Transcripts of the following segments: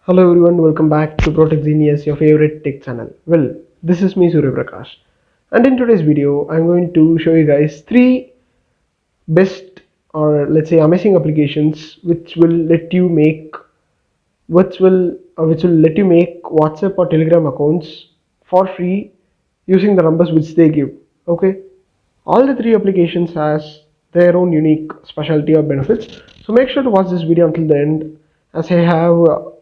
Hello everyone, welcome back to Protech Genius, your favorite tech channel. Well, this is me Surya Prakash, and in today's video, I'm going to show you guys three best or let's say amazing applications which will let you make WhatsApp or Telegram accounts for free using the numbers which they give. Okay, all the three applications has their own unique specialty or benefits. So make sure to watch this video until the end, as I have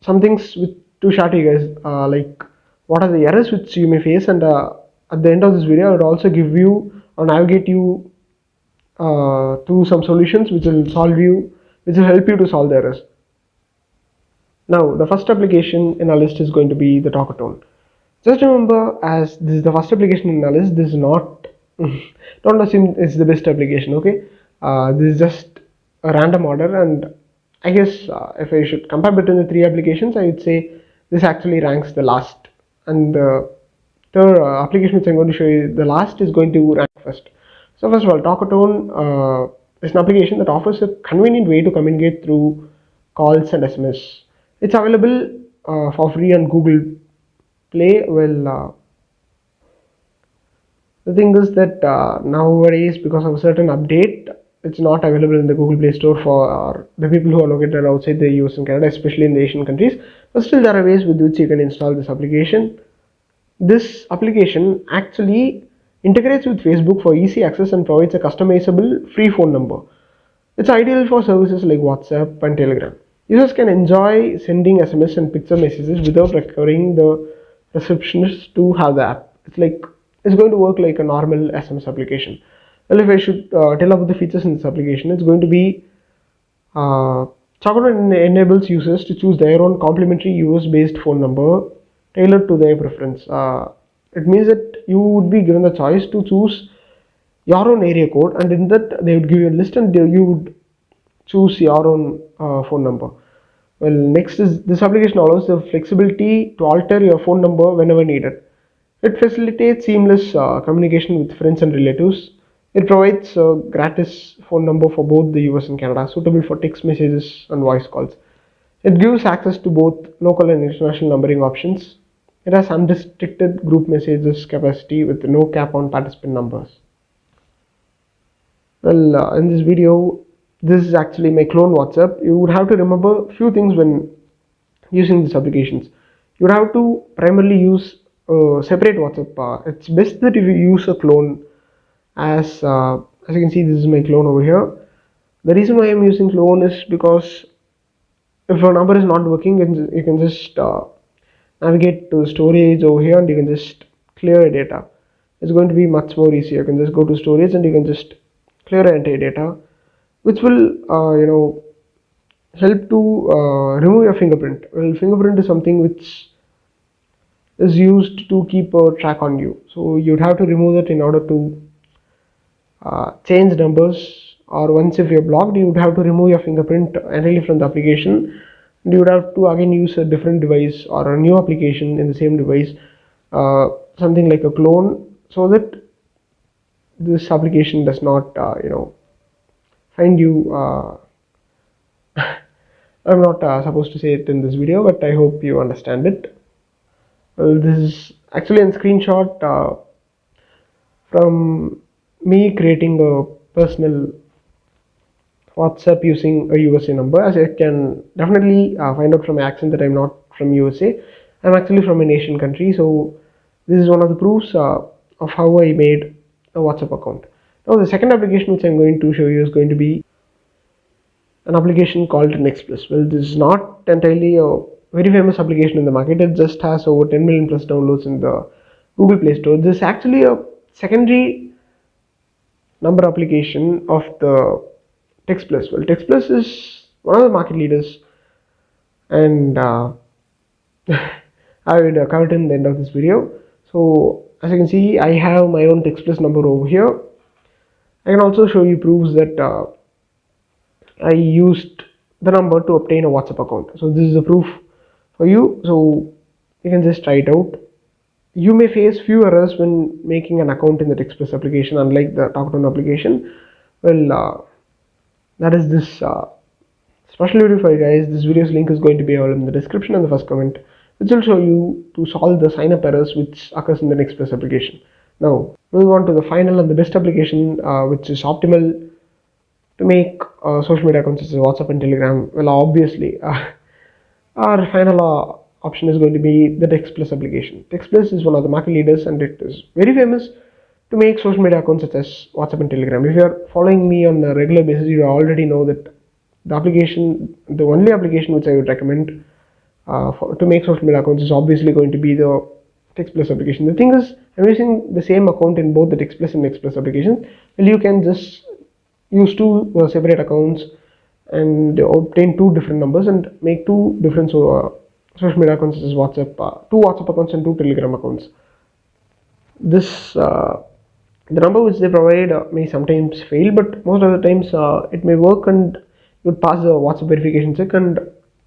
some things with to share to you guys, like what are the errors which you may face, and at the end of this video I would also give you or navigate you to some solutions which will help you to solve the errors. Now the first application in our list is going to be the Talkertone. Just remember, as this is the first application in our list, this is not don't assume it's the best application. Okay, this is just a random order, and I guess if I should compare between the three applications, I would say this actually ranks the last, and the third application which I'm going to show you the last is going to rank first. So first of all, Talkertone is an application that offers a convenient way to communicate through calls and SMS. It's available for free on Google Play. Well, the thing is that nowadays, because of a certain update, it's not available in the Google Play Store for the people who are located outside the US and Canada, especially in the Asian countries. But still, there are ways with which you can install this application. This application actually integrates with Facebook for easy access and provides a customizable free phone number. It's ideal for services like WhatsApp and Telegram. Users can enjoy sending SMS and picture messages without requiring the receptionist to have the app. It's going to work like a normal SMS application. Well, if I should tell about the features in this application, it's going to be uh, Talkertone enables users to choose their own complementary US-based phone number tailored to their preference. It means that you would be given the choice to choose your own area code, and in that they would give you a list, and you would choose your own phone number. Well, next is this application allows the flexibility to alter your phone number whenever needed. It facilitates seamless communication with friends and relatives. It provides a gratis phone number for both the US and Canada, suitable for text messages and voice calls. It gives access to both local and international numbering options. It has unrestricted group messages capacity with no cap on participant numbers. Well, in this video, this is actually my clone WhatsApp. You would have to remember few things when using these applications. You would have to primarily use a separate WhatsApp. It's best that if you use a clone, as you can see, this is my clone over here. The reason why I'm using clone is because if your number is not working, you can just navigate to storage over here, and you can just clear your data. It's going to be much more easier. You can just go to storage, and you can just clear your entire data, which will help to remove your fingerprint. Well, fingerprint is something which is used to keep a track on you, so you'd have to remove that in order to change numbers, or once if you're blocked, you would have to remove your fingerprint entirely from the application, and you would have to again use a different device or a new application in the same device, something like a clone, so that this application does not find you I'm not supposed to say it in this video, but I hope you understand it. Well, this is actually a screenshot from me creating a personal WhatsApp using a USA number. As I can definitely find out from my accent that I'm not from USA. I'm actually from an Asian country. So this is one of the proofs of how I made a WhatsApp account. Now the second application which I'm going to show you is going to be an application called Nexplus. Well, this is not entirely a very famous application in the market. It just has over 10 million plus downloads in the Google Play Store. This is actually a secondary number application of the Nexplus. Well, Nexplus is one of the market leaders, and I will cover it in the end of this video. So as you can see, I have my own Nexplus number over here. I can also show you proofs that I used the number to obtain a WhatsApp account. So this is a proof for you. So you can just try it out. You may face few errors when making an account in the Nexplus application, unlike the Talkertone application. Well, that is this Special video for you guys. This video's link is going to be available in the description and the first comment, which will show you to solve the sign up errors which occurs in the Nexplus application. Now, moving on to the final and the best application, which is optimal to make social media accounts such as WhatsApp and Telegram. Well, obviously, our final option is going to be the Nexplus application. Nexplus is one of the market leaders and it is very famous to make social media accounts such as WhatsApp and Telegram. If you are following me on a regular basis, you already know that the only application which I would recommend to make social media accounts is obviously going to be the Nexplus application. The thing is, I'm using the same account in both the Nexplus and Nexplus applications. Well, you can just use two separate accounts and obtain two different numbers and make two different social media accounts such as WhatsApp, two WhatsApp accounts and two Telegram accounts. This the number which they provide may sometimes fail, but most of the times it may work and you would pass the WhatsApp verification check and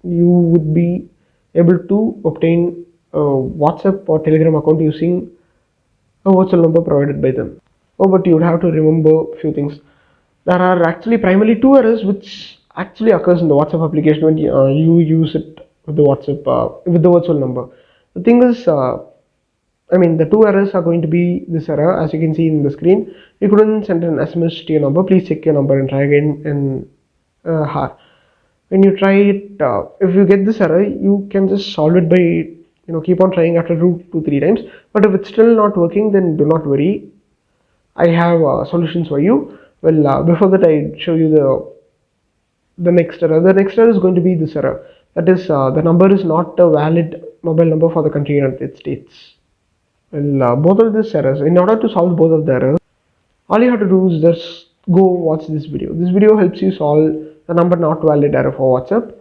you would be able to obtain a WhatsApp or Telegram account using a virtual number provided by them. Oh, but you would have to remember a few things. There are actually primarily two errors which actually occurs in the WhatsApp application when you use it with the WhatsApp with the virtual number. The thing is, the two errors are going to be this error, as you can see in the screen. You couldn't send an SMS to your number. Please check your number and try again in when you try it. If you get this error, you can just solve it by keep on trying after 2 to 3 times. But if it's still not working, then do not worry. I have solutions for you. Well, before that, I show you the next error. The next error is going to be this error. That is, the number is not a valid mobile number for the country United States. Well, both of these errors. In order to solve both of the errors, all you have to do is just go watch this video. This video helps you solve the number not valid error for WhatsApp.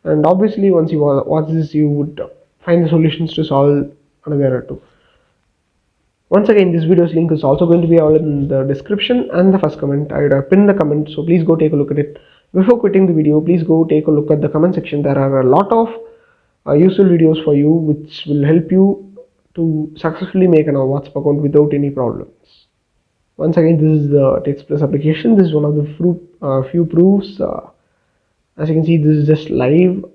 And obviously, once you watch this, you would find the solutions to solve another error too. Once again, this video's link is also going to be available in the description and the first comment. I would have pinned the comment, so please go take a look at it. Before quitting the video, please go take a look at the comment section. There are a lot of useful videos for you which will help you to successfully make an WhatsApp account without any problems. Once again, this is the Nexplus application. This is one of the few proofs. As you can see, this is just live.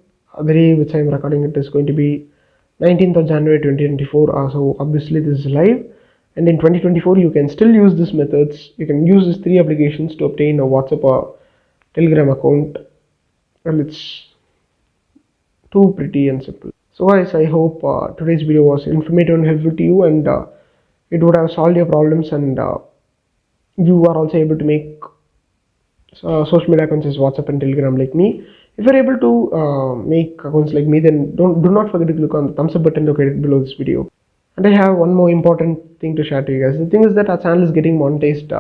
The day which I am recording it is going to be 19th of January 2024. So obviously this is live. And in 2024, you can still use these methods. You can use these three applications to obtain a WhatsApp or Telegram account. And it's too pretty and simple. So guys, I hope today's video was informative and helpful to you, and it would have solved your problems, and you are also able to make social media accounts as WhatsApp and Telegram like me. If you're able to make accounts like me, then do not forget to click on the thumbs up button located below this video. And I have one more important thing to share to you guys. The thing is that our channel is getting monetized.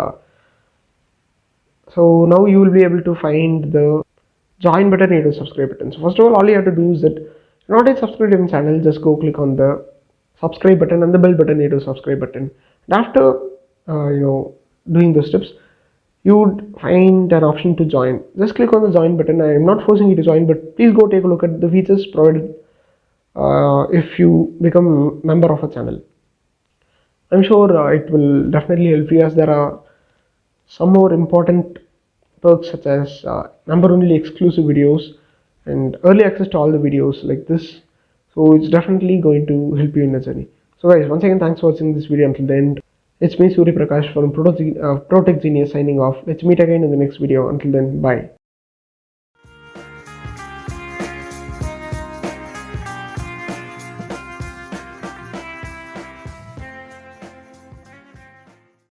So now you will be able to find the join button and the subscribe button. So first of all you have to do is that if you're not yet subscribed to my channel, just go click on the subscribe button and the bell button and the subscribe button. And after doing those steps, you would find an option to join. Just click on the join button. I am not forcing you to join, but please go take a look at the features provided if you become a member of a channel. I'm sure it will definitely help you, as there are some more important perks such as number only exclusive videos and early access to all the videos like this. So it's definitely going to help you in the journey. So guys, once again, thanks for watching this video until the end. It's me, Surya Prakash from Protech Genius, signing off. Let's meet again in the next video. Until then, bye.